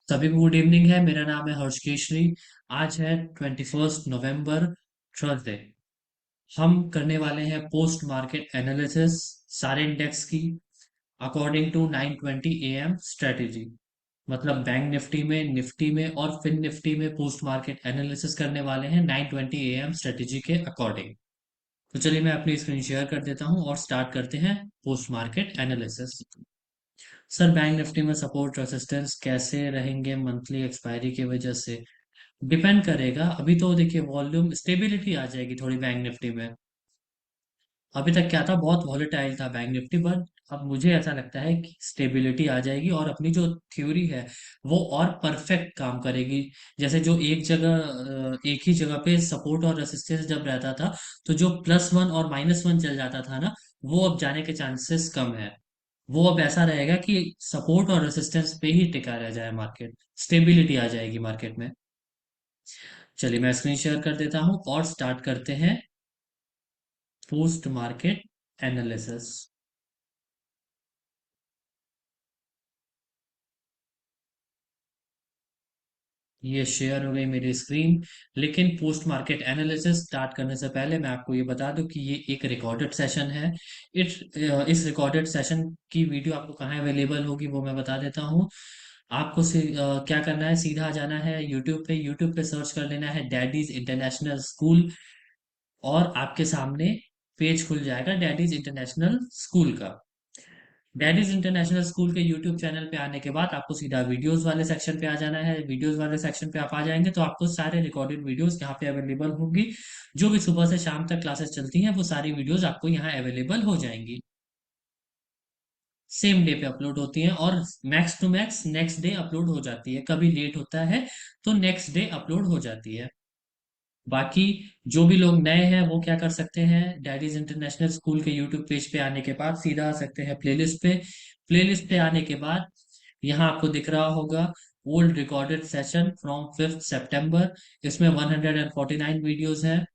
सभी को good evening है। मेरा नाम है हर्ष केशरी। आज है 21 नवंबर, थर्सडे। हम करने वाले हैं पोस्ट मार्केट एनालिसिस सारे इंडेक्स की अकॉर्डिंग टू 9:20 AM स्ट्रेटेजी। मतलब बैंक निफ्टी में और फिन निफ्टी में पोस्ट मार्केट एनालिसिस करने वाले हैं 9:20 AM स्ट्रेटेजी के अकॉर्डिंग। तो चलिए मैं अपनी स्क्रीन शेयर कर देता हूं और स्टार्ट करते हैं post market analysis. Sir, bank Nifty में सपोर्ट रेसिस्टेंस कैसे रहेंगे मंथली एक्सपायरी की वजह से? डिपेंड करेगा। अभी तो देखिए वॉल्यूम स्टेबिलिटी आ जाएगी थोड़ी बैंक निफ्टी में। अभी तक क्या था, बहुत वॉलेटाइल था बैंक निफ्टी, पर अब मुझे ऐसा लगता है कि स्टेबिलिटी आ जाएगी और अपनी जो थ्योरी है वो और परफेक्ट काम करेगी। जैसे जो एक ही जगह पे सपोर्ट और रेसिस्टेंस जब रहता था, तो जो +1 और -1 चल जाता था ना, वो अब जाने के चांसेस कम है। वो अब ऐसा रहेगा कि सपोर्ट और रेसिस्टेंस पे ही टिका रह जाए मार्केट। स्टेबिलिटी आ जाएगी मार्केट में। चलिए मैं स्क्रीन शेयर कर देता हूं और स्टार्ट करते हैं पोस्ट मार्केट एनालिसिस। ये शेयर हो गई मेरी स्क्रीन। लेकिन पोस्ट मार्केट एनालिसिस स्टार्ट करने से पहले मैं आपको ये बता दूं कि ये एक रिकॉर्डेड सेशन है। इस रिकॉर्डेड सेशन की वीडियो आपको कहाँ अवेलेबल होगी वो मैं बता देता हूँ। आपको क्या करना है, सीधा जाना है यूट्यूब पे। यूट्यूब पे सर्च कर लेना है डैडीज इंटरनेशनल स्कूल, और आपके सामने पेज खुल जाएगा डैडीज इंटरनेशनल स्कूल का। डैडीज इंटरनेशनल स्कूल के यूट्यूब चैनल पे आने के बाद आपको सीधा वीडियोस वाले सेक्शन पे आ जाना है। वीडियोस वाले सेक्शन पे आप आ जाएंगे तो आपको सारे रिकॉर्डेड वीडियोस यहाँ पे अवेलेबल होंगी। जो भी सुबह से शाम तक क्लासेस चलती हैं वो सारी वीडियोस आपको यहाँ अवेलेबल हो जाएंगी। सेम डे पे अपलोड होती हैं और max to max next day upload हो जाती है। कभी लेट होता है तो नेक्स्ट डे अपलोड हो जाती है। बाकी जो भी लोग नए हैं वो क्या कर सकते हैं, डैडीज इंटरनेशनल स्कूल के यूट्यूब पेज पे आने के बाद सीधा आ सकते हैं प्लेलिस्ट पे। प्लेलिस्ट पे आने के बाद यहाँ आपको दिख रहा होगा ओल्ड रिकॉर्डेड सेशन फ्रॉम 5 सितंबर। इसमें 149 वीडियोस हैं।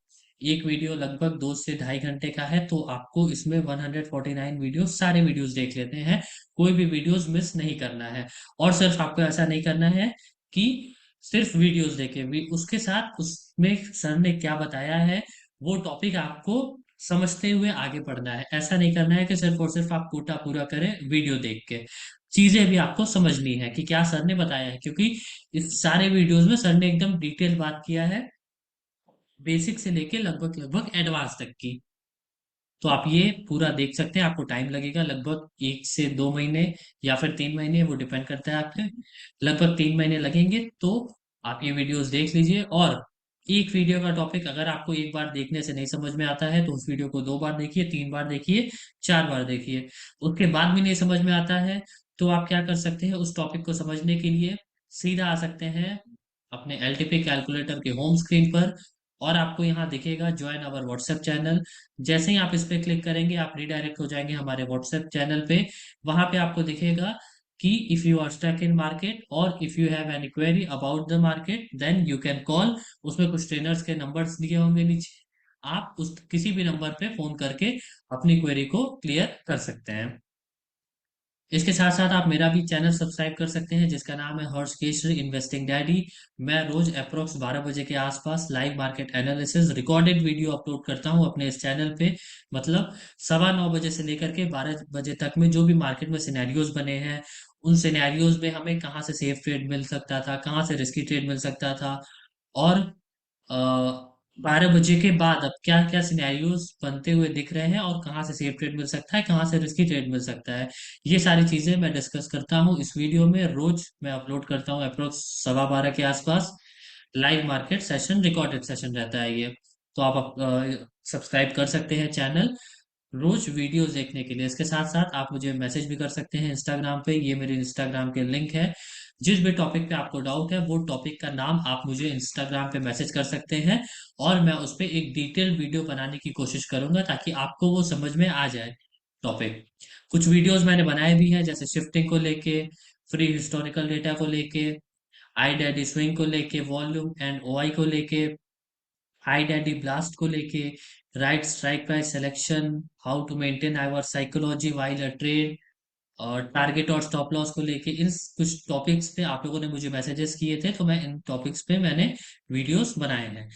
एक वीडियो लगभग 2 से ढाई घंटे का है, तो आपको इसमें 149 वीडियो सारे वीडियोस देख लेते हैं। कोई भी वीडियोस मिस नहीं करना है। और सिर्फ आपको ऐसा नहीं करना है कि सिर्फ वीडियोस देखे भी, उसके साथ उसमें सर ने क्या बताया है वो टॉपिक आपको समझते हुए आगे पढ़ना है। ऐसा नहीं करना है कि सिर्फ और सिर्फ आप कोटा पूरा करें वीडियो देख के। चीजें भी आपको समझनी है कि क्या सर ने बताया है, क्योंकि इस सारे वीडियोस में सर ने एकदम डिटेल बात किया है, बेसिक से लेके लगभग लगभग एडवांस तक की। तो आप ये पूरा देख सकते हैं। आपको टाइम लगेगा लगभग 1 से 2 महीने या फिर 3 महीने, वो डिपेंड करता है आपके। लगभग 3 महीने लगेंगे। तो आप ये वीडियोस देख लीजिए। और एक वीडियो का टॉपिक अगर आपको एक बार देखने से नहीं समझ में आता है तो उस वीडियो को 2 बार देखिए, 3 बार देखिए, 4 बार देखिए। उसके बाद भी नहीं समझ में आता है तो आप क्या कर सकते हैं, उस टॉपिक को समझने के लिए सीधा आ सकते हैं अपने एलटीपी कैलकुलेटर के होम स्क्रीन पर। और आपको यहाँ दिखेगा ज्वाइन अवर व्हाट्सएप चैनल। जैसे ही आप इस पे क्लिक करेंगे आप रिडायरेक्ट हो जाएंगे हमारे व्हाट्सएप चैनल पे। वहां पे आपको दिखेगा कि if you are stuck in market और if you have any query about the market then you can call. उसमें कुछ ट्रेनर्स के नंबर्स दिए होंगे नीचे। आप उस किसी भी नंबर पे फोन करके अपनी क्वेरी को क्लियर कर सकते हैं। इसके साथ साथ आप मेरा भी चैनल सब्सक्राइब कर सकते हैं जिसका नाम है हर्ष केशरी इन्वेस्टिंग डैडी। मैं रोज अप्रोक्स 12 बजे के आसपास live market analysis recorded video upload करता हूं अपने इस चैनल पे। मतलब 9:15 बजे से लेकर के 12 बजे तक में जो भी मार्केट में सिनेरियोज बने हैं, उन सिनेरियोज में हमें कहाँ से सेफ ट्रेड मिल सकता था, कहाँ से रिस्की ट्रेड मिल सकता था, और 12 बजे के बाद अब क्या क्या सिनेरियोज बनते हुए दिख रहे हैं और कहाँ से सेफ ट्रेड मिल सकता है, कहाँ से रिस्की ट्रेड मिल सकता है। ये सारी चीजें मैं डिस्कस करता हूँ इस वीडियो में। रोज मैं अपलोड करता हूँ अप्रोक्स 12:15 के आसपास। Live market session recorded session रहता है ये। तो आप सब्सक्राइब कर सकते हैं चैनल रोज वीडियोस देखने के लिए। इसके साथ साथ आप मुझे मैसेज भी कर सकते हैं इंस्टाग्राम पे। ये मेरे इंस्टाग्राम के लिंक है। जिस भी टॉपिक पे आपको डाउट है वो टॉपिक का नाम आप मुझे इंस्टाग्राम पे मैसेज कर सकते हैं, और मैं उस पे एक डिटेल वीडियो बनाने की कोशिश करूंगा ताकि आपको वो समझ में आ जाए टॉपिक। कुछ वीडियोस मैंने बनाए भी हैं जैसे शिफ्टिंग को लेके, फ्री हिस्टोरिकल डेटा को लेके, आई डैडी स्विंग को लेके, वॉल्यूम एंड ओआई को लेके, हाई डैडी ब्लास्ट को लेके, right strike price selection, how to maintain our psychology while a trade, और टारगेट और स्टॉप लॉस को लेके इन कुछ टॉपिक्स पे आप लोगों ने मुझे मैसेजेस किए थे, तो मैं इन टॉपिक्स पे मैंने वीडियोस बनाए हैं।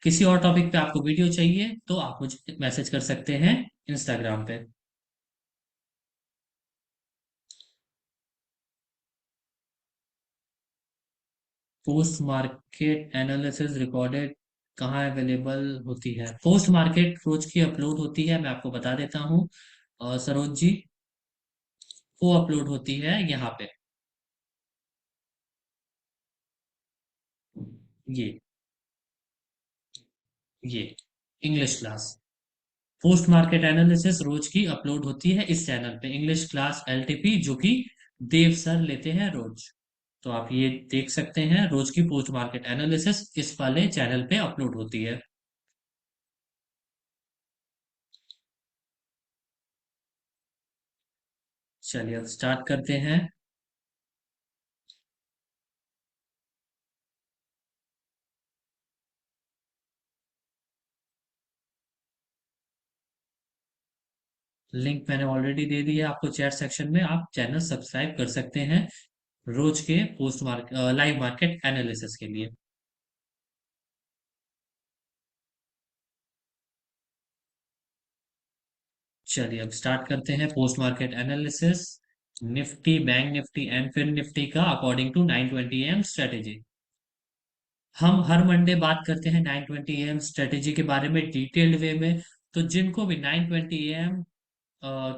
किसी और टॉपिक पे आपको वीडियो चाहिए तो आप मुझे मैसेज कर सकते हैं इंस्टाग्राम पे। पोस्ट मार्केट एनालिसिस रिकॉर्डेड कहाँ अवेलेबल होती है? पोस्ट मार्केट रोज की अपलोड होती है, मैं आपको बता देता हूँ सरोज जी। वो अपलोड होती है यहाँ पे, ये ये English class. Post market analysis रोज की अपलोड होती है इस चैनल पे, इंग्लिश क्लास एलटीपी, जो कि देव सर लेते हैं रोज। तो आप ये देख सकते हैं, रोज की पोस्ट मार्केट एनालिसिस इस वाले चैनल पे अपलोड होती है। चलिए अब स्टार्ट करते हैं। लिंक मैंने ऑलरेडी दे दी है आपको चैट सेक्शन में, आप चैनल सब्सक्राइब कर सकते हैं रोज के post market live market analysis के लिए। चलिए अब स्टार्ट करते हैं post market analysis. Nifty, bank Nifty and Fin Nifty का अकॉर्डिंग टू 9:20 AM स्ट्रेटेजी। हम हर मंडे बात करते हैं 9:20 AM स्ट्रेटेजी के बारे में डिटेल्ड वे में। तो जिनको भी 9:20 AM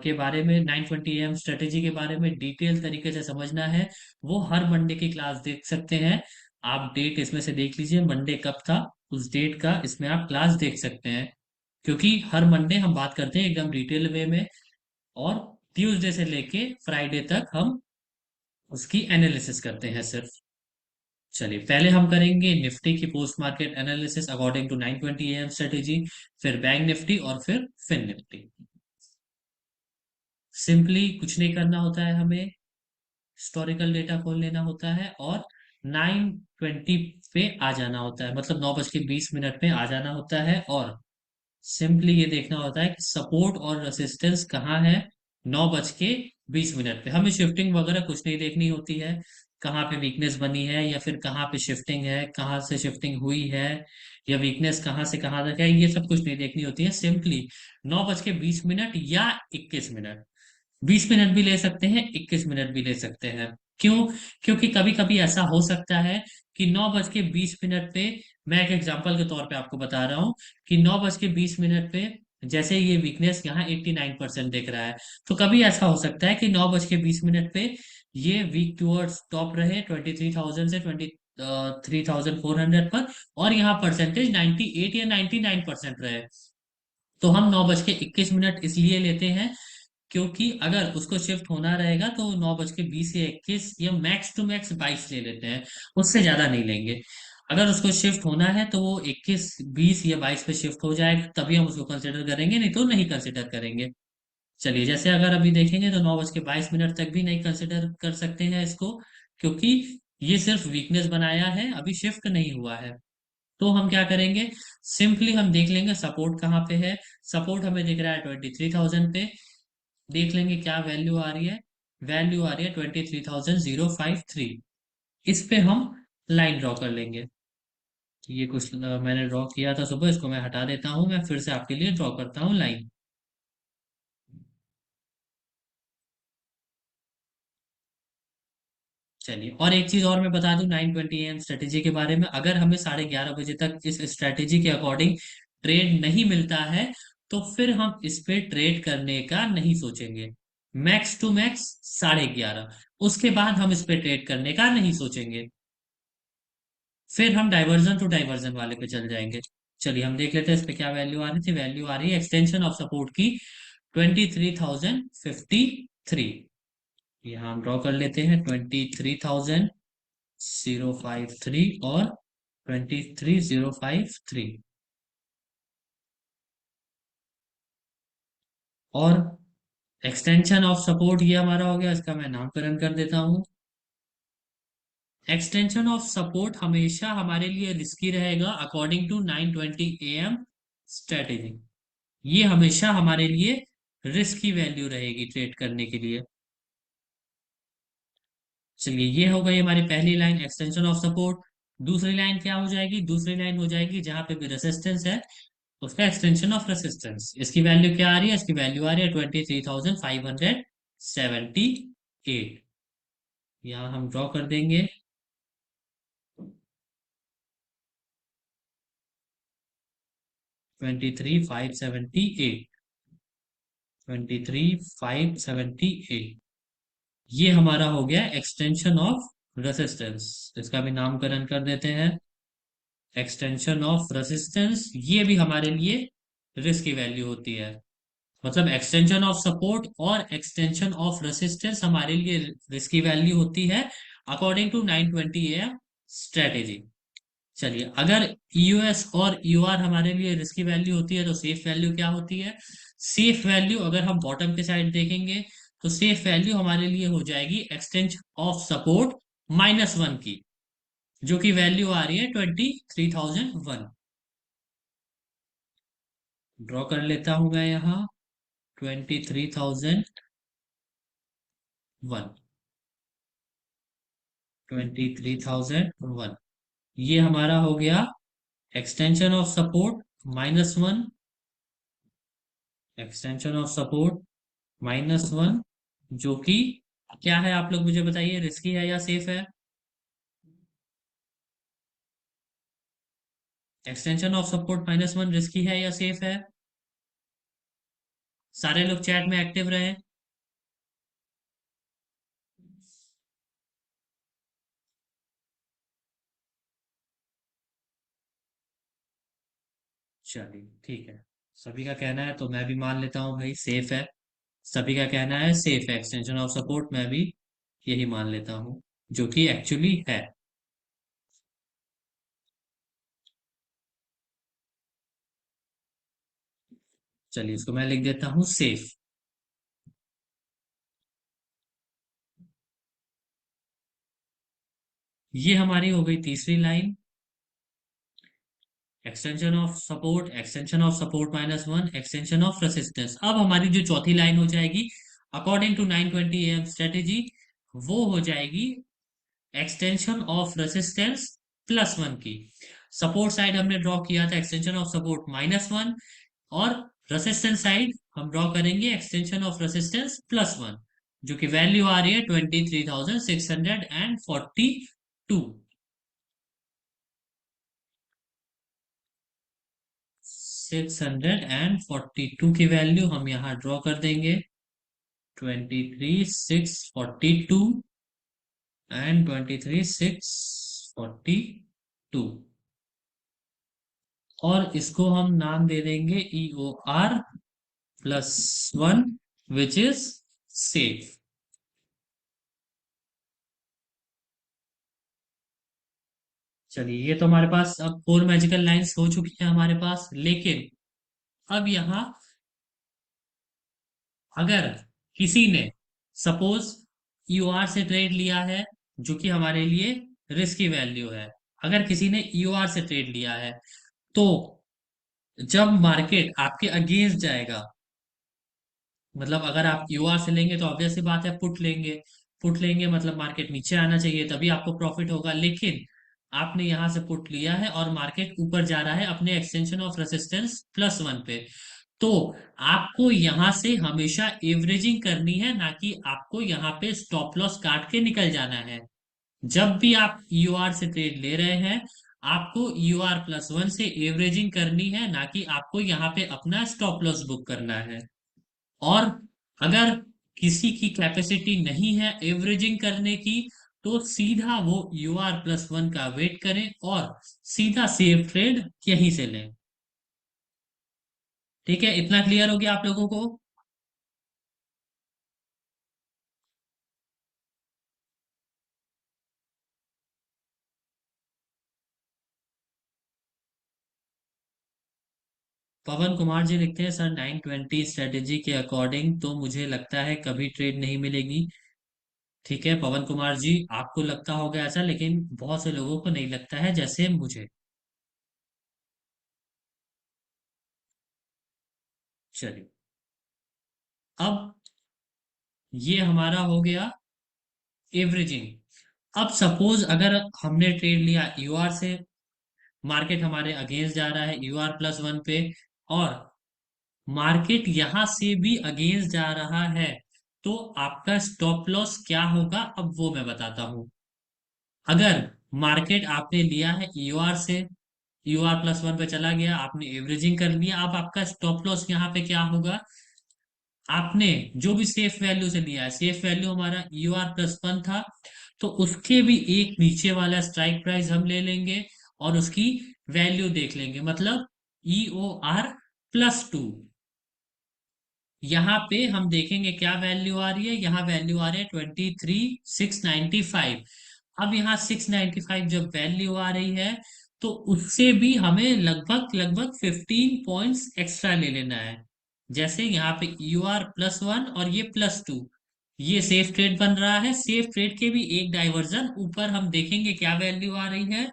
के बारे में, 9:20 AM स्ट्रेटेजी के बारे में डिटेल तरीके से समझना है, वो हर मंडे की क्लास देख सकते हैं। आप डेट इसमें से देख लीजिए, मंडे कब था, उस डेट का इसमें आप क्लास देख सकते हैं। क्योंकि हर मंडे हम बात करते हैं एकदम डिटेल वे में, और ट्यूसडे से लेके फ्राइडे तक हम उसकी एनालिसिस करते हैं सिर्फ। चलिए पहले हम करेंगे निफ्टी की post market analysis according to 9:20 AM strategy, फिर बैंक निफ्टी और फिर फिन निफ्टी। सिंपली कुछ नहीं करना होता है हमें, हिस्टोरिकल डेटा खोल लेना होता है और 9:20 पे आ जाना होता है, मतलब 9:20 पे आ जाना होता है। और सिंपली ये देखना होता है कि सपोर्ट और रेसिस्टेंस कहाँ है। 9:20 पे हमें शिफ्टिंग वगैरह कुछ नहीं देखनी होती है, कहाँ पे वीकनेस बनी है या फिर कहाँ पे शिफ्टिंग है, कहाँ से शिफ्टिंग हुई है, या वीकनेस कहाँ से कहाँ तक है, ये सब कुछ नहीं देखनी होती है। सिंपली 9:20 या 21 मिनट, 20 मिनट भी ले सकते हैं, 21 मिनट भी ले सकते हैं। क्यों? क्योंकि कभी कभी ऐसा हो सकता है कि 9:20 पे, मैं एक एग्जांपल के तौर पे आपको बता रहा हूँ कि 9:20 पे जैसे ये वीकनेस यहाँ 89% दिख रहा है, तो कभी ऐसा हो सकता है कि 9:20 पे ये वीक टूवर्ड्स टॉप रहे 23,000 से 23,400 पर, और यहाँ परसेंटेज 98 या 99% रहे। तो हम 9:21 इसलिए लेते हैं क्योंकि अगर उसको शिफ्ट होना रहेगा तो 9:20 या 21 या मैक्स टू मैक्स 22 ले लेते हैं, उससे ज्यादा नहीं लेंगे। अगर उसको शिफ्ट होना है तो वो 21, 20 या 22 पे शिफ्ट हो जाएगा, तभी हम उसको कंसिडर करेंगे, नहीं तो नहीं कंसिडर करेंगे। चलिए जैसे अगर अभी देखेंगे तो 9:22 तक भी नहीं कंसिडर कर सकते हैं इसको, क्योंकि ये सिर्फ वीकनेस बनाया है, अभी शिफ्ट नहीं हुआ है। तो हम क्या करेंगे, सिंपली हम देख लेंगे सपोर्ट कहाँ पे है। सपोर्ट हमें दिख रहा है 23,000 पे, देख लेंगे क्या वैल्यू आ रही है। वैल्यू आ रही है 23,053। इस पे हम लाइन ड्रॉ कर लेंगे। ये कुछ मैंने ड्रॉ किया था सुबह, इसको मैं हटा देता हूँ, मैं फिर से आपके लिए ड्रॉ करता हूँ लाइन। चलिए और एक चीज और मैं बता दूं 9:20 AM स्ट्रेटेजी के बारे में, अगर हमें 11:30 बजे तक इस स्ट्रेटेजी के अकॉर्डिंग ट्रेड नहीं मिलता है, तो फिर हम इस पे ट्रेड करने का नहीं सोचेंगे। मैक्स टू मैक्स 11:30, उसके बाद हम इस पे ट्रेड करने का नहीं सोचेंगे। फिर हम डाइवर्जन टू डाइवर्जन वाले पे चल जाएंगे। चलिए हम देख लेते हैं इस पे क्या वैल्यू आ रही थी। वैल्यू आ रही है एक्सटेंशन ऑफ सपोर्ट की 23,053। यहाँ हम ड्रॉ कर लेते हैं 23,053 और 23,053। और एक्सटेंशन ऑफ सपोर्ट ये हमारा हो गया, इसका मैं नामकरण कर देता हूँ। एक्सटेंशन ऑफ सपोर्ट हमेशा हमारे लिए रिस्की रहेगा अकॉर्डिंग टू 9:20 AM स्ट्रेटेजी। ये हमेशा हमारे लिए रिस्क की वैल्यू रहेगी ट्रेड करने के लिए। चलिए, ये हो गई हमारी पहली लाइन, एक्सटेंशन ऑफ सपोर्ट। दूसरी लाइन क्या हो जाएगी? दूसरी लाइन हो जाएगी जहां पे भी रेसिस्टेंस है, उसका एक्सटेंशन ऑफ रेसिस्टेंस। इसकी वैल्यू क्या आ रही है? इसकी वैल्यू आ रही है 23,578। यहाँ हम ड्रॉ कर देंगे। 23,578। 23,578, ये हमारा हो गया एक्सटेंशन ऑफ रेसिस्टेंस। इसका भी नामकरण कर देते हैं, एक्सटेंशन ऑफ रेसिस्टेंस। ये भी हमारे लिए रिस्क की वैल्यू होती है। मतलब एक्सटेंशन ऑफ सपोर्ट और एक्सटेंशन ऑफ रेसिस्टेंस हमारे लिए रिस्क की वैल्यू होती है, अकॉर्डिंग टू 920 AM स्ट्रेटेजी। चलिए, अगर ईयूएस और ईयूआर हमारे लिए रिस्क की वैल्यू होती है, तो सेफ वैल्यू क्या होती है? सेफ वैल्यू अगर हम बॉटम के साइड देखेंगे, तो सेफ वैल्यू हमारे लिए हो जाएगी एक्सटेंशन ऑफ सपोर्ट -1 की, जो कि वैल्यू आ रही है 23,001। ड्रॉ कर लेता हूं मैं यहाँ 23,001। 23,001, ये हमारा हो गया extension of support -1। Extension of support -1, जो कि क्या है? आप लोग मुझे बताइए, रिस्की है या सेफ है? एक्सटेंशन ऑफ सपोर्ट -1 रिस्की है या सेफ है? सारे लोग चैट में एक्टिव रहे। चलिए, ठीक है। सभी का कहना है तो मैं भी मान लेता हूँ भाई, सेफ है। सभी का कहना है सेफ है एक्सटेंशन ऑफ सपोर्ट, मैं भी यही मान लेता हूँ, जो कि एक्चुअली है। चलिए, इसको मैं लिख देता हूँ सेफ। ये हमारी हो गई तीसरी line, extension of support, extension of support -1, extension of resistance. अब हमारी जो चौथी लाइन हो जाएगी, अकॉर्डिंग टू 920 AM स्ट्रेटेजी, वो हो जाएगी एक्सटेंशन ऑफ रेसिस्टेंस +1 की। सपोर्ट साइड हमने ड्रॉ किया था एक्सटेंशन ऑफ सपोर्ट -1, और रेसिस्टेंस साइड हम ड्रॉ करेंगे एक्सटेंशन ऑफ रेसिस्टेंस +1, जो कि वैल्यू आ रही है 23,642। 642 की वैल्यू हम यहाँ ड्रॉ कर देंगे, 23,642 एंड 23,642, और इसको हम नाम दे देंगे EOR+1, विच इज सेफ। चलिए, ये तो हमारे पास अब 4 मैजिकल लाइंस हो चुकी है हमारे पास, लेकिन अब यहाँ अगर किसी ने सपोज ईओआर से ट्रेड लिया है, जो कि हमारे लिए रिस्क की वैल्यू है, अगर किसी ने ईओआर से ट्रेड लिया है, तो जब मार्केट आपके अगेंस्ट जाएगा, मतलब अगर आप यूआर से लेंगे तो ऑब्वियस सी बात है पुट लेंगे। पुट लेंगे मतलब मार्केट नीचे आना चाहिए, तभी आपको प्रॉफिट होगा। लेकिन आपने यहां से पुट लिया है और मार्केट ऊपर जा रहा है अपने एक्सटेंशन ऑफ रेसिस्टेंस +1 पे, तो आपको यहां से हमेशा एवरेजिंग करनी है, ना कि आपको यहाँ पे स्टॉप लॉस काट के निकल जाना है। जब भी आप यूआर से ट्रेड ले रहे हैं, आपको EOR+1 से एवरेजिंग करनी है, ना कि आपको यहाँ पे अपना स्टॉप लॉस बुक करना है। और अगर किसी की कैपेसिटी नहीं है एवरेजिंग करने की, तो सीधा वो UR+1 का वेट करें और सीधा सेफ ट्रेड यहीं से लें। ठीक है, इतना क्लियर हो गया आप लोगों को? पवन कुमार जी लिखते हैं, सर 920 स्ट्रेटेजी के अकॉर्डिंग तो मुझे लगता है कभी ट्रेड नहीं मिलेगी। ठीक है पवन कुमार जी, आपको लगता होगा ऐसा, लेकिन बहुत से लोगों को नहीं लगता है, जैसे मुझे। चलिए, अब ये हमारा हो गया एवरेजिंग। अब सपोज अगर हमने ट्रेड लिया यूआर से, मार्केट हमारे अगेंस्ट जा रहा है यूआर प्लस वन पे, और मार्केट यहां से भी अगेंस्ट जा रहा है, तो आपका स्टॉप लॉस क्या होगा अब वो मैं बताता हूं। अगर मार्केट आपने लिया है यूआर से, यूआर प्लस वन पे चला गया, आपने एवरेजिंग कर लिया, अब आपका स्टॉप लॉस यहाँ पे क्या होगा। आपने जो भी सेफ वैल्यू से लिया है, सेफ वैल्यू हमारा यूआर प्लस वन था, तो उसके भी एक नीचे वाला स्ट्राइक प्राइस हम ले लेंगे और उसकी वैल्यू देख लेंगे, मतलब ई ओ आर प्लस टू। यहाँ पे हम देखेंगे क्या वैल्यू आ रही है, यहाँ वैल्यू आ रही है 23,695। अब यहाँ 695 जब वैल्यू आ रही है, तो उससे भी हमें लगभग लगभग 15 पॉइंट्स एक्स्ट्रा ले लेना है। जैसे यहाँ पे यू आर प्लस वन और ये प्लस टू, ये सेफ ट्रेड बन रहा है। सेफ ट्रेड के भी एक डाइवर्जन ऊपर हम देखेंगे क्या वैल्यू आ रही है।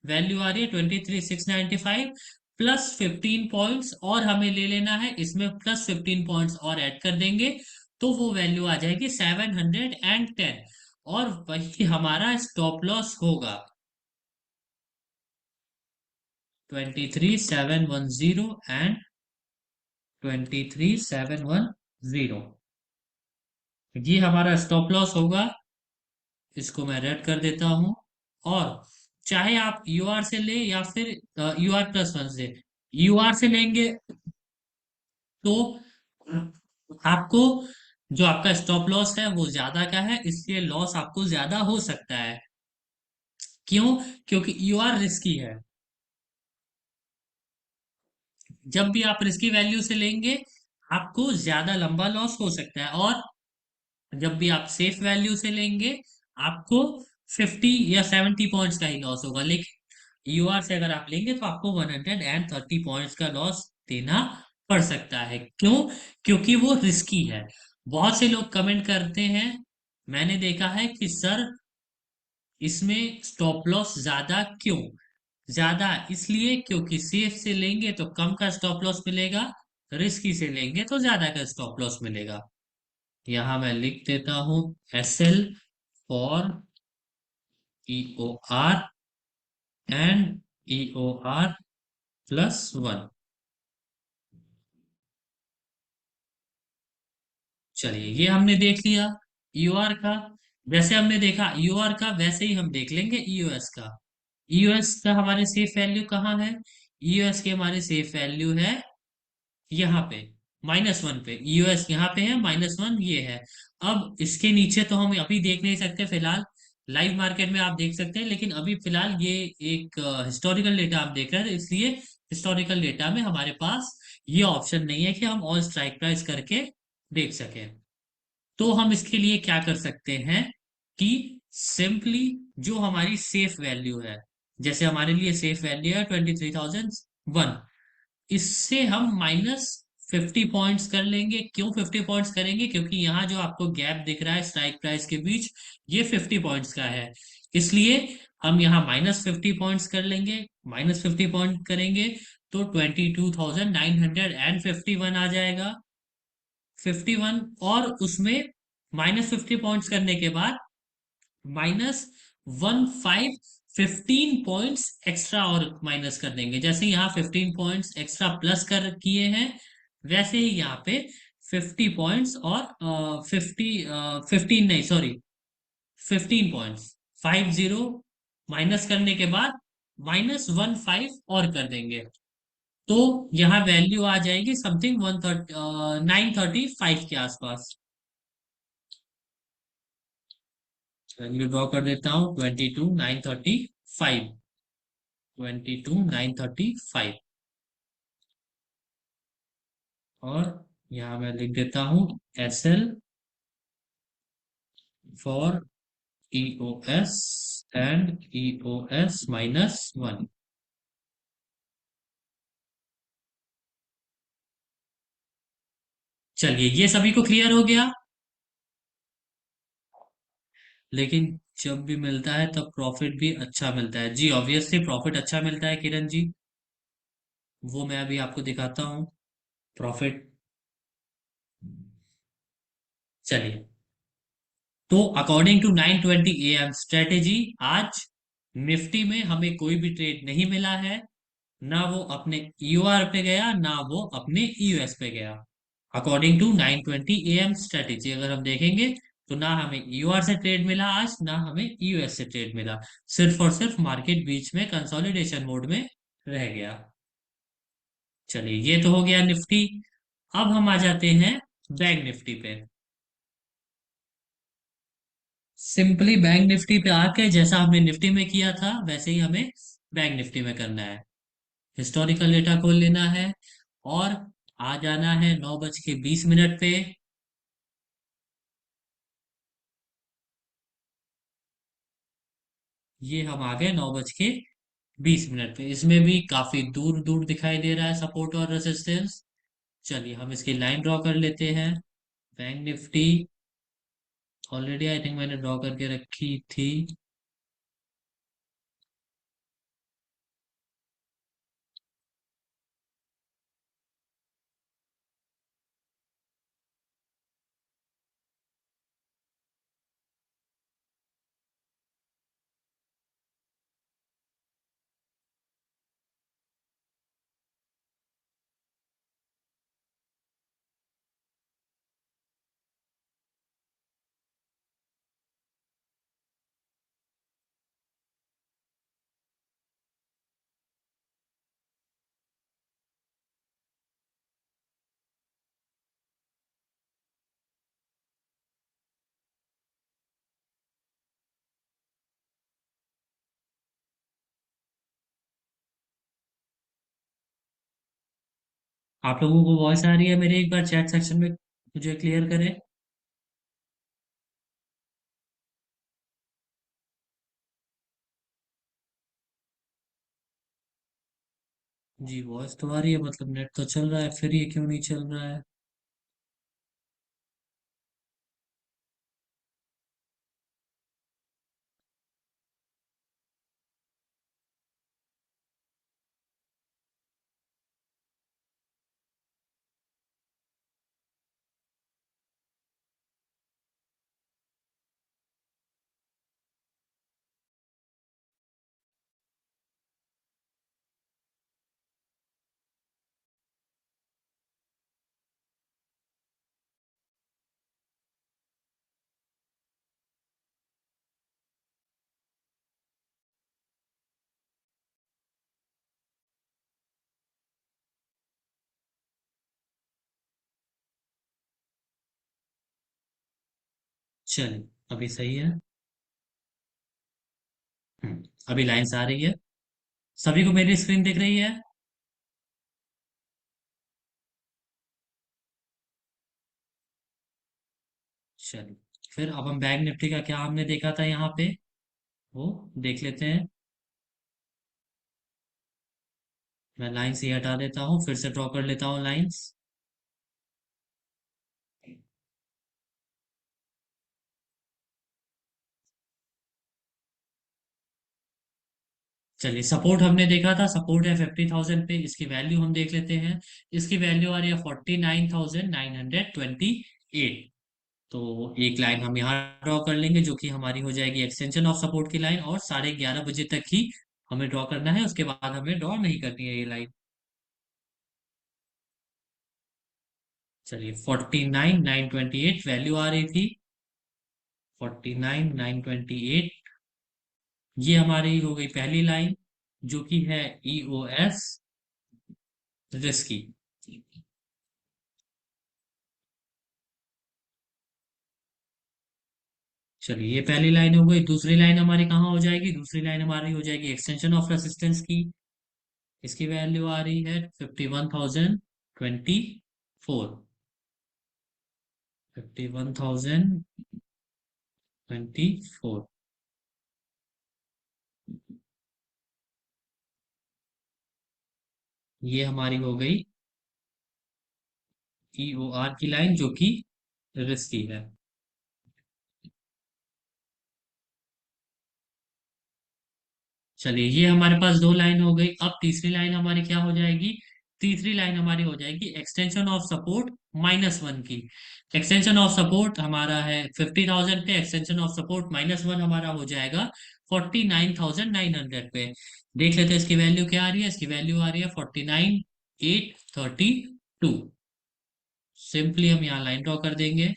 वैल्यू आ रही है 23,695 प्लस 15 पॉइंट्स, और हमें ले लेना है इसमें प्लस 15 पॉइंट्स और ऐड कर देंगे, तो वो वैल्यू आ जाएगी 710। और वही हमारा स्टॉप लॉस होगा 23,710 एंड 23,710। ये हमारा स्टॉप लॉस होगा, इसको मैं रेड कर देता हूं। और चाहे आप यूआर से ले या फिर यूआर प्लस वन से, यूआर से लेंगे तो आपको जो आपका स्टॉप लॉस है वो ज्यादा का है, इसलिए लॉस आपको ज्यादा हो सकता है। क्यों? क्योंकि यू आर रिस्की है। जब भी आप रिस्की वैल्यू से लेंगे आपको ज्यादा लंबा लॉस हो सकता है, और जब भी आप सेफ वैल्यू से लेंगे आपको 50 या 70 पॉइंट्स का ही लॉस होगा। लेकिन यूआर से अगर आप लेंगे तो आपको 130 पॉइंट्स का लॉस देना पड़ सकता है। क्यों? क्योंकि वो रिस्की है। बहुत से लोग कमेंट करते हैं, मैंने देखा है कि सर इसमें स्टॉप लॉस ज्यादा क्यों। ज्यादा इसलिए क्योंकि सेफ से लेंगे तो कम का स्टॉप लॉस मिलेगा, रिस्की से लेंगे तो ज्यादा का स्टॉप लॉस मिलेगा। यहां मैं लिख देता हूं S L for E O R and E O R plus one. चलिए ये हमने देख लिया ईओआर का। वैसे हमने देखा ईओआर का, वैसे ही हम देख लेंगे ईओएस का। ईओएस का हमारे सेफ वैल्यू कहाँ है? ईओएस की हमारी सेफ वैल्यू है यहाँ पे -1 पे। ईओएस यहाँ पे है, -1 ये है। अब इसके नीचे तो हम अभी देख नहीं सकते फिलहाल, लाइव मार्केट में आप देख सकते हैं, लेकिन अभी फिलहाल ये एक हिस्टोरिकल डेटा आप देख रहे हैं, इसलिए हिस्टोरिकल डेटा में हमारे पास ये ऑप्शन नहीं है कि हम ऑल स्ट्राइक प्राइस करके देख सकें। तो हम इसके लिए क्या कर सकते हैं कि सिंपली जो हमारी सेफ वैल्यू है, जैसे हमारे लिए सेफ वैल्यू है 23,001, इससे हम -50 पॉइंट्स कर लेंगे। क्यों 50 पॉइंट्स करेंगे? क्योंकि यहाँ जो आपको गैप दिख रहा है स्ट्राइक प्राइस के बीच, ये 50 पॉइंट्स का है, इसलिए हम यहाँ -50 पॉइंट्स कर लेंगे। -50 पॉइंट करेंगे तो 22,951 आ जाएगा, 51। और उसमें -50 पॉइंट्स करने के बाद -15 15 पॉइंट्स एक्स्ट्रा और माइनस कर देंगे। जैसे यहाँ 15 पॉइंट्स एक्स्ट्रा प्लस कर किए हैं, वैसे ही यहाँ पे 50 पॉइंट्स और 15 नहीं सॉरी 15 पॉइंट्स 50 माइनस करने के बाद -15 और कर देंगे, तो यहाँ वैल्यू आ जाएगी समथिंग 935 के आसपास। वैल्यू ड्रॉ कर देता हूँ 22,935। 22,935। और यहाँ मैं लिख देता हूँ S L for E O S and E O S -1। चलिए ये सभी को क्लियर हो गया। लेकिन जब भी मिलता है तब प्रॉफिट भी अच्छा मिलता है जी, ऑब्वियसली प्रॉफिट अच्छा मिलता है किरण जी। वो मैं अभी आपको दिखाता हूँ प्रॉफिट। चलिए तो अकॉर्डिंग टू 9:20 AM स्ट्रेटेजी, आज निफ्टी में हमें कोई भी ट्रेड नहीं मिला है। ना वो अपने ईओआर पे गया, ना वो अपने ईयूएस पे गया। अकॉर्डिंग टू 9:20 AM स्ट्रेटेजी अगर हम देखेंगे, तो ना हमें ईओआर से ट्रेड मिला आज, ना हमें ईयूएस से ट्रेड मिला। सिर्फ और सिर्फ मार्केट बीच में कंसोलिडेशन मोड में रह गया। चलिए, ये तो हो गया निफ्टी। अब हम आ जाते हैं बैंक निफ्टी पे। सिंपली बैंक निफ्टी पे आके जैसा हमने निफ्टी में किया था वैसे ही हमें बैंक निफ्टी में करना है। हिस्टोरिकल डेटा खोल लेना है और आ जाना है 9:20 पे। ये हम आ गए 9:20 पे। इसमें भी काफी दूर दूर दिखाई दे रहा है सपोर्ट और रेजिस्टेंस। चलिए, हम इसकी लाइन ड्रॉ कर लेते हैं। Bank Nifty already I think मैंने ड्रॉ करके रखी थी। आप लोगों को वॉइस आ रही है मेरे? एक बार चैट सेक्शन में मुझे क्लियर करें। जी, वॉइस तो आ रही है, मतलब नेट तो चल रहा है, फिर ये क्यों नहीं चल रहा है? चलिए, अभी सही है। अभी लाइन्स आ रही है। सभी को मेरी स्क्रीन दिख रही है? चलिए, फिर अब हम बैंक निफ्टी का क्या हमने देखा था यहाँ पे, वो देख लेते हैं। मैं लाइन्स ये हटा देता हूँ, फिर से ड्रॉ कर लेता हूँ लाइन्स। चलिए, सपोर्ट हमने देखा था, सपोर्ट है 50,000 पे। इसकी वैल्यू हम देख लेते हैं। इसकी वैल्यू आ रही है 49,928। तो एक लाइन हम यहाँ ड्रॉ कर लेंगे, जो कि हमारी हो जाएगी एक्सटेंशन ऑफ सपोर्ट की लाइन, और 11:30 बजे तक ही हमें ड्रॉ करना है, उसके बाद हमें ड्रॉ नहीं करनी है ये लाइन। चलिए, 49,928 वैल्यू आ रही थी। 49,928, ये हमारी हो गई पहली लाइन, जो कि है EOS रिस्क की। चलिए, ये पहली लाइन हो गई। दूसरी लाइन हमारी कहाँ हो जाएगी? दूसरी लाइन हमारी हो जाएगी एक्सटेंशन ऑफ रेसिस्टेंस की। इसकी वैल्यू आ रही है 51,024। 51,024। ये हमारी हो गई EOR की लाइन, जो कि रिस्की है। चलिए, ये हमारे पास दो लाइन हो गई। अब तीसरी लाइन हमारी क्या हो जाएगी? तीसरी लाइन हमारी हो जाएगी एक्सटेंशन ऑफ सपोर्ट -1 की। एक्सटेंशन ऑफ सपोर्ट हमारा है 50,000 पे, एक्सटेंशन ऑफ सपोर्ट -1 हमारा हो जाएगा 49,900 पे। देख लेते हैं इसकी वैल्यू क्या आ रही है। इसकी वैल्यू आ रही है 49,832। सिंपली हम यहाँ लाइन ड्रॉ कर देंगे।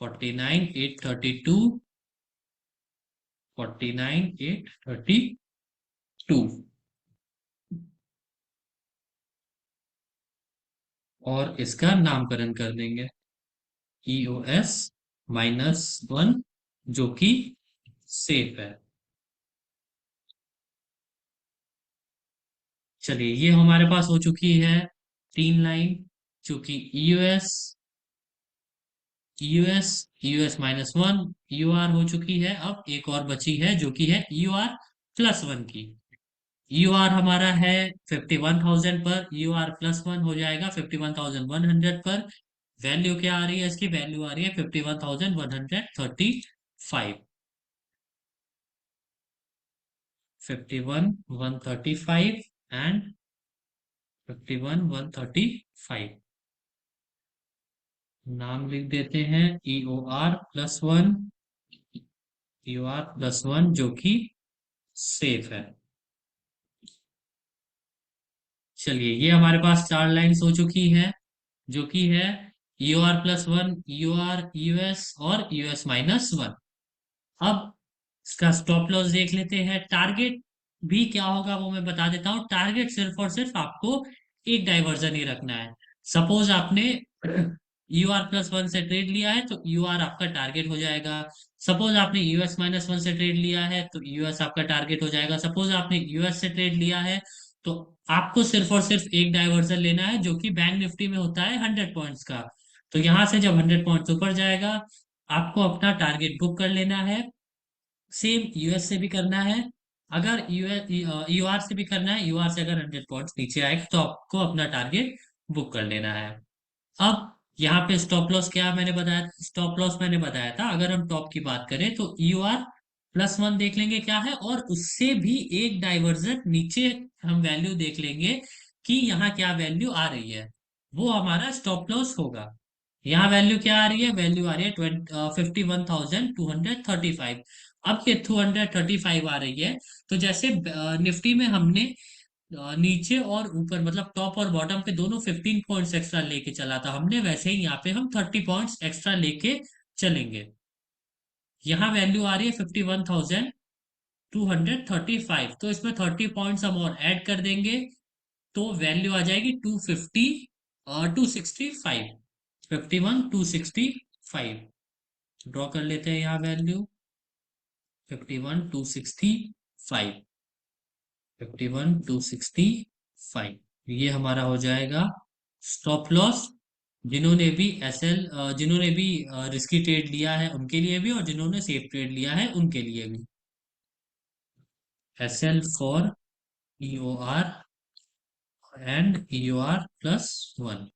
49,832, 49,832, और इसका नामकरण कर देंगे EOS-1, जो कि सेफ है। चलिए ये हमारे पास हो चुकी है तीन लाइन, जो कि EOS, EOS, EOS-1, EOR हो चुकी है। अब एक और बची है जो कि है EOR+1 की। EOR हमारा है 51,000 पर, EOR+1 हो जाएगा 51,100 पर। वैल्यू क्या आ रही है इसकी? वैल्यू आ रही है 51,135। 51,135 एंड 51,135। नाम लिख देते हैं EOR+1, EOR+1 जो कि सेफ है। चलिए ये हमारे पास चार लाइंस हो चुकी है, जो कि है EOR+1, EOR, EOS और EOS-1। अब इसका स्टॉप लॉस देख लेते हैं। टारगेट भी क्या होगा वो मैं बता देता हूँ। टारगेट सिर्फ और सिर्फ आपको एक डाइवर्जन ही रखना है। सपोज आपने EOR+1 से ट्रेड लिया है तो EOR आपका टारगेट हो जाएगा। सपोज आपने EOS-1 से ट्रेड लिया है तो EOS आपका टारगेट हो जाएगा। सपोज आपने EOS से ट्रेड लिया है तो आपको सिर्फ और सिर्फ एक डाइवर्जन लेना है, जो कि बैंक निफ्टी में होता है 100 पॉइंट्स का। तो यहां से जब 100 पॉइंट्स ऊपर जाएगा, आपको अपना टारगेट बुक कर लेना है। सेम यूएस से भी करना है। अगर यूएस यूआर से भी करना है, यूआर से अगर 100 पॉइंट्स नीचे आएगा तो आपको अपना टारगेट बुक कर लेना है। अब यहाँ पे स्टॉप लॉस क्या मैंने बताया? स्टॉप लॉस मैंने बताया था, अगर हम टॉप की बात करें तो EOR+1 देख लेंगे क्या है, और उससे भी एक डाइवर्जन नीचे हम वैल्यू देख लेंगे कि यहाँ क्या वैल्यू आ रही है, वो हमारा स्टॉप लॉस होगा। यहाँ वैल्यू क्या आ रही है? वैल्यू आ रही है 51,235। अब ये 235 आ रही है, तो जैसे निफ्टी में हमने नीचे और ऊपर मतलब टॉप और बॉटम पे दोनों 15 पॉइंट्स एक्स्ट्रा लेके चला था हमने, वैसे ही यहाँ पे हम 30 पॉइंट्स एक्स्ट्रा लेके चलेंगे। यहाँ वैल्यू आ रही है 51,235, तो इसमें 30 पॉइंट्स हम और ऐड कर देंगे तो वैल्यू आ जाएगी 250 और 265। 51,265 ड्रॉ कर लेते हैं यहाँ वैल्यू। 51,265, 51,265 ये हमारा हो जाएगा स्टॉप लॉस। जिन्होंने भी रिस्की ट्रेड लिया है उनके लिए भी, और जिन्होंने सेफ ट्रेड लिया है उनके लिए भी। SL for EOR and EOR+1।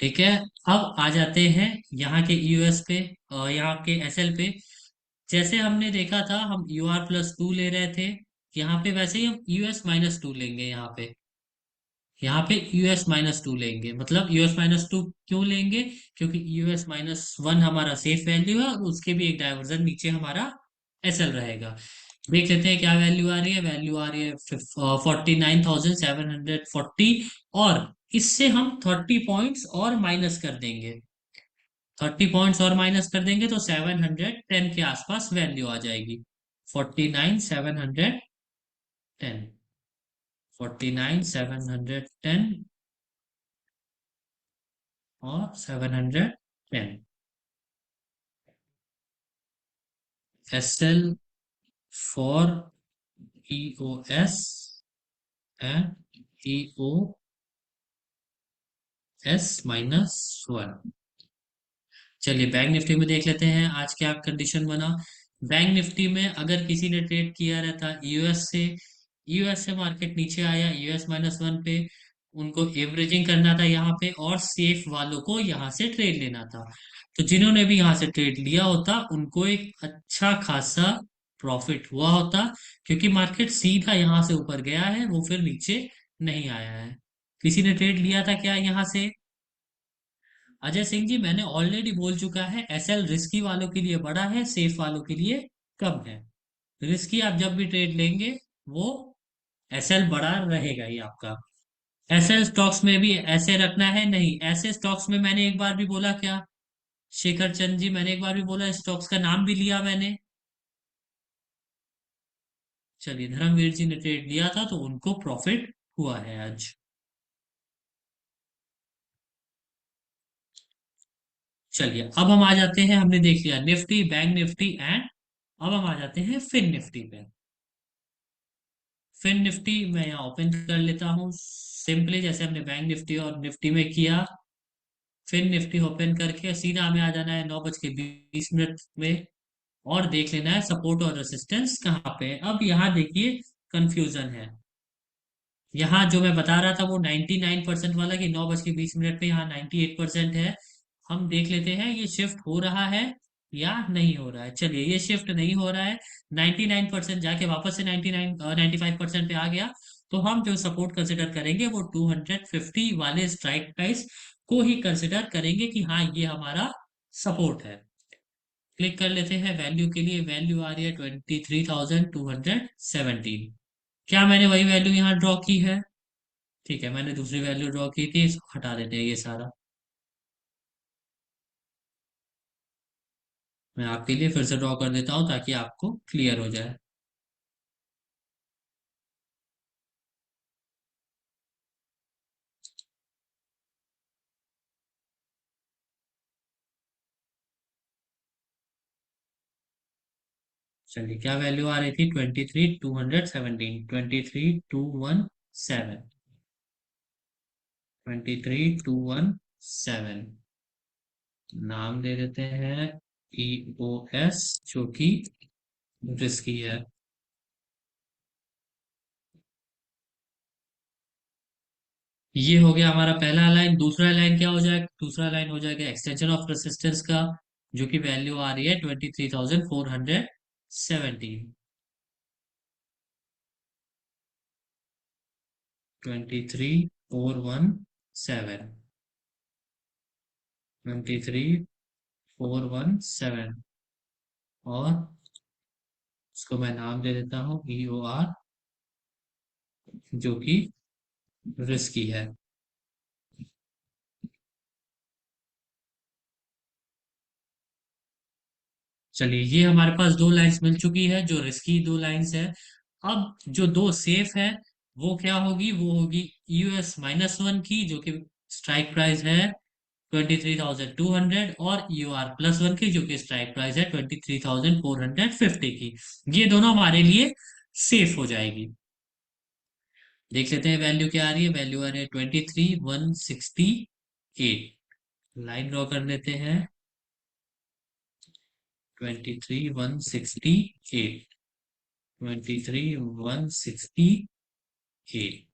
ठीक है। अब आ जाते हैं यहाँ के EOS पे, यहाँ के SL पे। जैसे हमने देखा था हम EOR+2 ले रहे थे, यहाँ पे वैसे ही हम EOS-2 लेंगे। यहाँ पे EOS-2 लेंगे, मतलब EOS-2 क्यों लेंगे? क्योंकि EOS-1 हमारा सेफ वैल्यू है और उसके भी एक डाइवर्जन नीचे हमारा SL रहेगा। देख लेते हैं क्या वैल्यू आ रही है। वैल्यू आ रही है 49,740, और इससे हम 30 पॉइंट्स और माइनस कर देंगे। 30 पॉइंट्स और माइनस कर देंगे तो 710 के आसपास वैल्यू आ जाएगी। 49,710, 49,710 और 710। SL for EOS and EOS-1। चलिए बैंक निफ्टी में देख लेते हैं आज क्या कंडीशन बना। बैंक निफ्टी में अगर किसी ने ट्रेड किया रहता यूएस से मार्केट नीचे आया EOS-1 पे, उनको एवरेजिंग करना था यहाँ पे, और सेफ वालों को यहाँ से ट्रेड लेना था। तो जिन्होंने भी यहाँ से ट्रेड लिया होता उनको एक अच्छा खासा प्रॉफिट हुआ होता, क्योंकि मार्केट सीधा यहाँ से ऊपर गया है, वो फिर नीचे नहीं आया है। किसी ने ट्रेड लिया था क्या यहाँ से? अजय सिंह जी, मैंने ऑलरेडी बोल चुका है, एसएल रिस्की वालों के लिए बड़ा है, सेफ वालों के लिए कम है। रिस्की आप जब भी ट्रेड लेंगे, वो एसएल बड़ा रहेगा ही आपका। एसएल स्टॉक्स में भी ऐसे रखना है नहीं, ऐसे स्टॉक्स में मैंने एक बार भी बोला क्या? शेखर चंद जी, मैंने एक बार भी बोला, स्टॉक्स का नाम भी लिया मैंने। चलिए, धर्मवीर जी ने ट्रेड लिया था तो उनको प्रॉफिट हुआ है आज। चलिए, अब हम आ जाते हैं, हमने देख लिया निफ्टी, बैंक निफ्टी एंड, अब हम आ जाते हैं फिन निफ्टी पे। फिन निफ्टी मैं यहाँ ओपन कर लेता हूँ सिंपली, जैसे हमने बैंक निफ्टी और निफ्टी में किया। फिन निफ्टी ओपन करके सीधा हमें आ जाना है 9:20 में, और देख लेना है सपोर्ट और रेसिस्टेंस कहाँ पे है। अब यहाँ देखिए, कंफ्यूजन है। यहाँ जो मैं बता रहा था वो 99% वाला, कि 9:20 पे यहाँ 98% है। हम देख लेते हैं ये शिफ्ट हो रहा है या नहीं हो रहा है। चलिए, ये शिफ्ट नहीं हो रहा है, 99% जाके वापस से 95% पे आ गया। तो हम जो सपोर्ट कंसिडर करेंगे वो 250 वाले स्ट्राइक प्राइस को ही कंसिडर करेंगे, कि हाँ ये हमारा सपोर्ट है। क्लिक कर लेते हैं वैल्यू के लिए, वैल्यू आ रही है 23,217। क्या मैंने वही वैल्यू यहाँ ड्रॉ की है? ठीक है, मैंने दूसरी वैल्यू ड्रॉ की थी, इसको हटा देते हैं ये सारा। मैं आपके लिए फिर से ड्रॉ कर देता हूँ ताकि आपको क्लियर हो जाए। चलिए, क्या वैल्यू आ रही थी? 23,217, 23,217। नाम दे देते हैं EOS, जो कि रिस्की है। ये हो गया हमारा पहला लाइन। दूसरा लाइन क्या हो जाएगा? दूसरा लाइन हो जाएगा एक्सटेंशन ऑफ रेसिस्टेंस का, जो कि वैल्यू आ रही है 23,417। 23,417, 23,417। और इसको मैं नाम दे देता हूँ EOR, जो कि रिस्की है। चलिए, ये हमारे पास दो लाइंस मिल चुकी है, जो रिस्की दो लाइंस है। अब जो दो सेफ है, वो क्या होगी? वो होगी US-1 की, जो कि स्ट्राइक प्राइस है 23,200, और EOR+1 की, जो कि स्ट्राइक प्राइस है 23,450 की। ये दोनों हमारे लिए सेफ हो जाएगी। देख लेते हैं वैल्यू क्या आ रही है। वैल्यू आ रही है 23,168। लाइन ड्रॉ कर लेते हैं, 23,168, 23,168।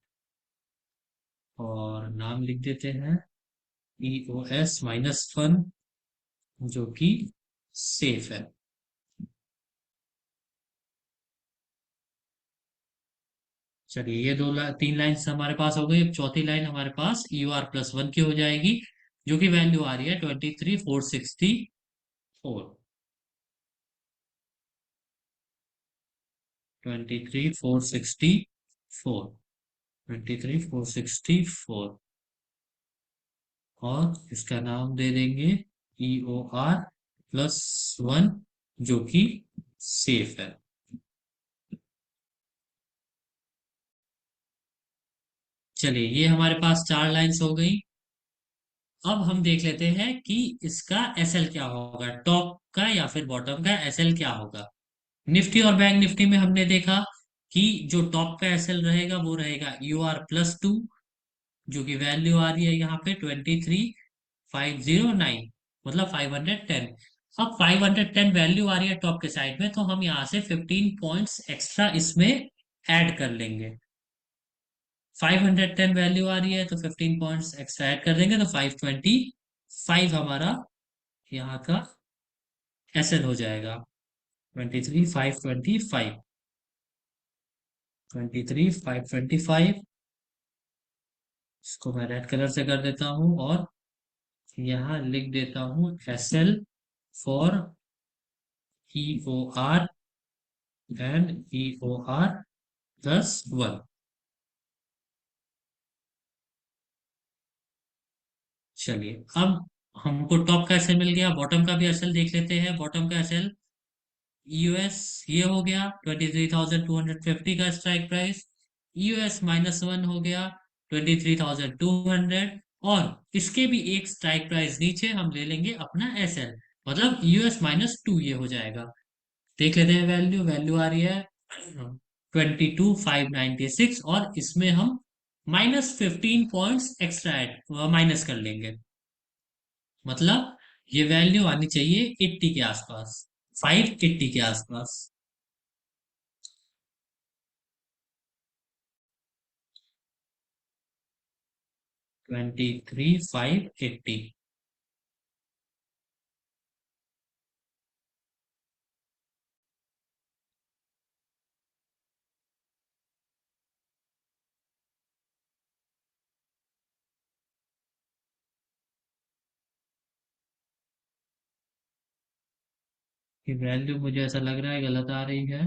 और नाम लिख देते हैं EOS-1, जो कि सेफ है। चलिए, ये तीन लाइन्स हमारे पास हो गई। अब चौथी लाइन हमारे पास EOR+1 की हो जाएगी, जो कि वैल्यू आ रही है 23,464। 23,464, 23,464। और इसका नाम दे देंगे EOR+1, जो कि सेफ है। चलिए, ये हमारे पास चार लाइंस हो गई। अब हम देख लेते हैं कि इसका एसएल क्या होगा, टॉप का या फिर बॉटम का एसएल क्या होगा। निफ्टी और बैंक निफ्टी में हमने देखा कि जो टॉप का एसएल रहेगा वो रहेगा EOR+2, जो कि वैल्यू आ रही है यहाँ पे 23,509, मतलब 510। अब 510 वैल्यू आ रही है टॉप के साइड में, तो हम यहाँ से 15 पॉइंट्स एक्स्ट्रा इसमें ऐड कर लेंगे। 510 वैल्यू आ रही है तो 15 पॉइंट्स एक्स्ट्रा ऐड कर देंगे, तो 525 हमारा यहाँ का एसएल हो जाएगा। 23,525, 23,525, इसको मैं रेड कलर से कर देता हूँ और यहाँ लिख देता हूँ SL for EOR and EOR plus 1। चलिए, अब हमको टॉप का एसएल मिल गया, बॉटम का भी एसएल देख लेते हैं। बॉटम का एसएल यूएस ये हो गया 23,250 का स्ट्राइक प्राइस। यूएस -1 हो गया 23,200। और इसके भी एक स्ट्राइक प्राइस नीचे हम ले लेंगे अपना एसएल, मतलब US-2 ये हो जाएगा। देख लेते हैं, वैल्यू वैल्यू आ रही है 22,596, और इसमें हम -15 पॉइंट्स एक्स्ट्रा ऐड माइनस कर लेंगे। मतलब ये वैल्यू आनी चाहिए 80 के आसपास, 580 के आसपास। 23,580। ये वैल्यू मुझे ऐसा लग रहा है गलत आ रही है।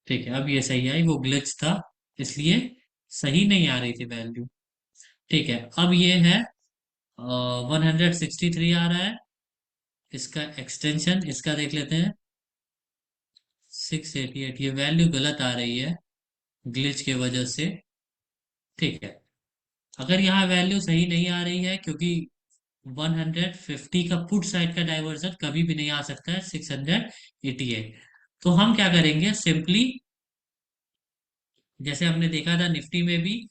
ठीक है, अब ये सही आई, वो ग्लिच था इसलिए सही नहीं आ रही थी वैल्यू। ठीक है, अब ये है 163 आ रहा है। इसका एक्सटेंशन इसका देख लेते हैं, 688। ये वैल्यू गलत आ रही है ग्लिच की वजह से। ठीक है, अगर यहाँ वैल्यू सही नहीं आ रही है, क्योंकि 150 का पुट साइड का डाइवर्जन कभी भी नहीं आ सकता है 688। तो हम क्या करेंगे, सिंपली जैसे हमने देखा था निफ्टी में भी,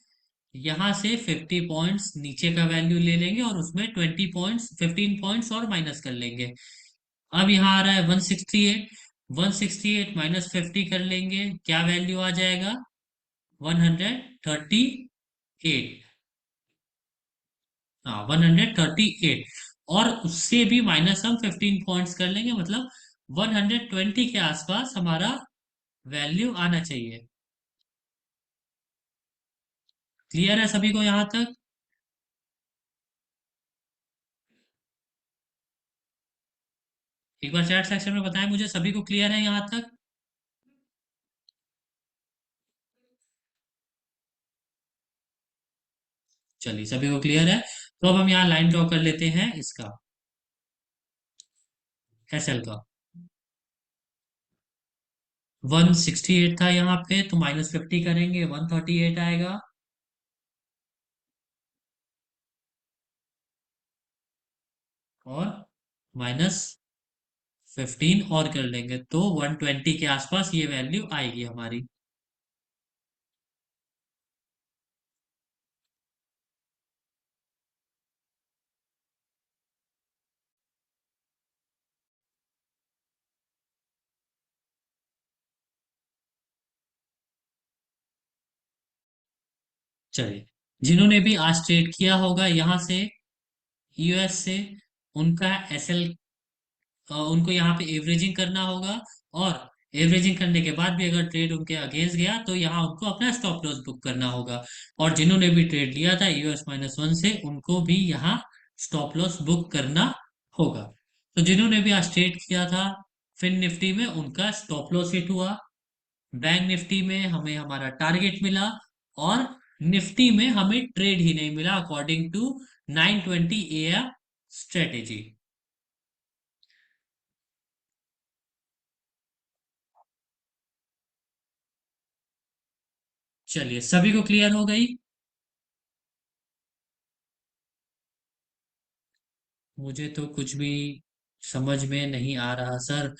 यहाँ से 50 पॉइंट्स नीचे का वैल्यू ले लेंगे और उसमें 20 पॉइंट्स, 15 पॉइंट्स और माइनस कर लेंगे। अब यहाँ आ रहा है 168, 168 -50 कर लेंगे, क्या वैल्यू आ जाएगा, 138। हाँ, 138। और उससे भी माइनस हम 15 पॉइंट्स कर लेंगे, मतलब 120 के आसपास हमारा वैल्यू आना चाहिए। क्लियर है सभी को यहाँ तक? एक बार चैट सेक्शन में बताएं मुझे, सभी को क्लियर है यहाँ तक? चलिए, सभी को क्लियर है। तो अब हम यहाँ लाइन ड्रॉ कर लेते हैं इसका, एसएल का। 168 था यहाँ पे, तो -50 करेंगे, 138 आएगा। और -15 और कर लेंगे, तो 120 के आसपास ये वैल्यू आएगी हमारी। चलिए, जिन्होंने भी आज ट्रेड किया होगा यहाँ से, यूएस से, उनका एसएल, उनको यहाँ पे एवरेजिंग करना होगा। और एवरेजिंग करने के बाद भी अगर ट्रेड उनके अगेंस्ट गया, तो यहाँ उनको अपना स्टॉप लॉस बुक करना होगा। और जिन्होंने भी ट्रेड लिया था US-1 से, उनको भी यहाँ स्टॉप लॉस बुक करना होगा। तो जिन्होंने भी आज ट्रेड किया था फिन निफ्टी में, उनका स्टॉप लॉस हिट हुआ। बैंक निफ्टी में हमें हमारा टारगेट मिला। और निफ्टी में हमें ट्रेड ही नहीं मिला अकॉर्डिंग टू 920 AM स्ट्रेटेजी। चलिए, सभी को क्लियर हो गई? मुझे तो कुछ भी समझ में नहीं आ रहा सर।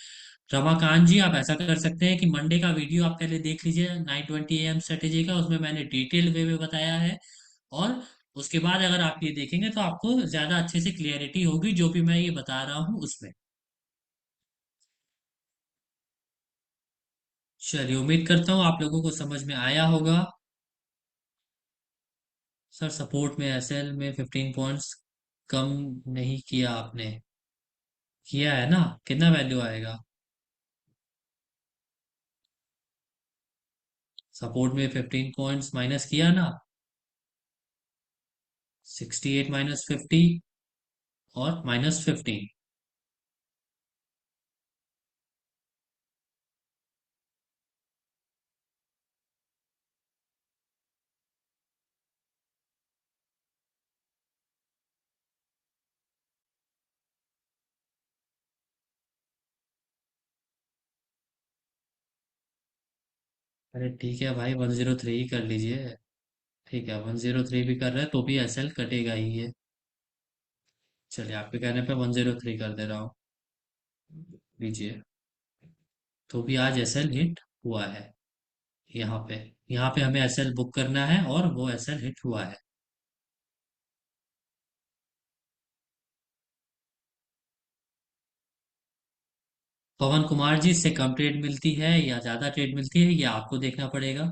रमाकांत जी, आप ऐसा कर सकते हैं कि मंडे का वीडियो आप पहले देख लीजिए 920 AM स्ट्रेटेजी का, उसमें मैंने डिटेल वे में बताया है। और उसके बाद अगर आप ये देखेंगे तो आपको ज्यादा अच्छे से क्लियरिटी होगी जो भी मैं ये बता रहा हूँ उसमें। चलिए, उम्मीद करता हूँ आप लोगों को समझ में आया होगा। सर, सपोर्ट में एसएल में 15 पॉइंट्स कम नहीं किया आपने। किया है ना, कितना वैल्यू आएगा? सपोर्ट में 15 पॉइंट्स माइनस किया ना, 68 माइनस 50 और -15। अरे ठीक है भाई, 103 ही कर लीजिए। ठीक है, 103 भी कर रहे हैं तो भी एसएल कटेगा ही ये। चलिए, आपके कहने पे 103 कर दे रहा हूँ। लीजिए। तो भी आज एसएल हिट हुआ है। यहाँ पे यहाँ पे हमें एसएल बुक करना है और वो एसएल हिट हुआ है। पवन कुमार जी से कम ट्रेड मिलती है या ज्यादा ट्रेड मिलती है, ये आपको देखना पड़ेगा।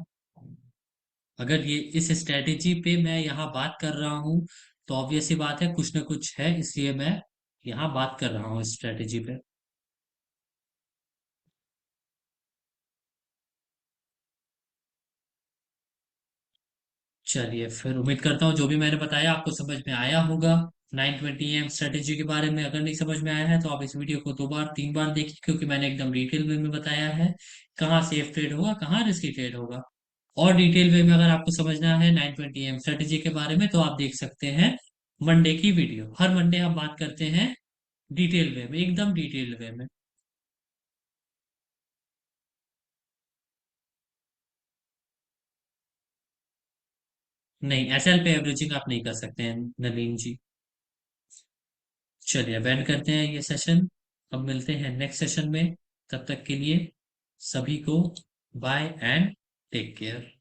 अगर ये इस स्ट्रेटेजी पे मैं यहाँ बात कर रहा हूँ तो ऑब्वियस सी बात है, कुछ ना कुछ है, इसलिए मैं यहाँ बात कर रहा हूँ इस स्ट्रेटेजी पे। चलिए, फिर उम्मीद करता हूँ जो भी मैंने बताया आपको समझ में आया होगा। 920 AM स्ट्रेटेजी के बारे में अगर नहीं समझ में आया है तो आप इस वीडियो को 2 बार 3 बार देखिए, क्योंकि मैंने एकदम डिटेल वे में बताया है कहाँ सेफ ट्रेड होगा, कहाँ रिस्की ट्रेड होगा। और डिटेल वे में अगर आपको समझना है 920 AM स्ट्रेटेजी के बारे में तो आप देख सकते हैं मंडे की वीडियो। हर मंडे हम बात करते हैं डिटेल वे में, एकदम डिटेल वे में। नहीं, एसएल पे एवरेजिंग आप नहीं कर सकते हैं नलीन जी। चलिए, बैंड करते हैं ये सेशन। अब मिलते हैं नेक्स्ट सेशन में। तब तक के लिए सभी को बाय एंड टेक केयर।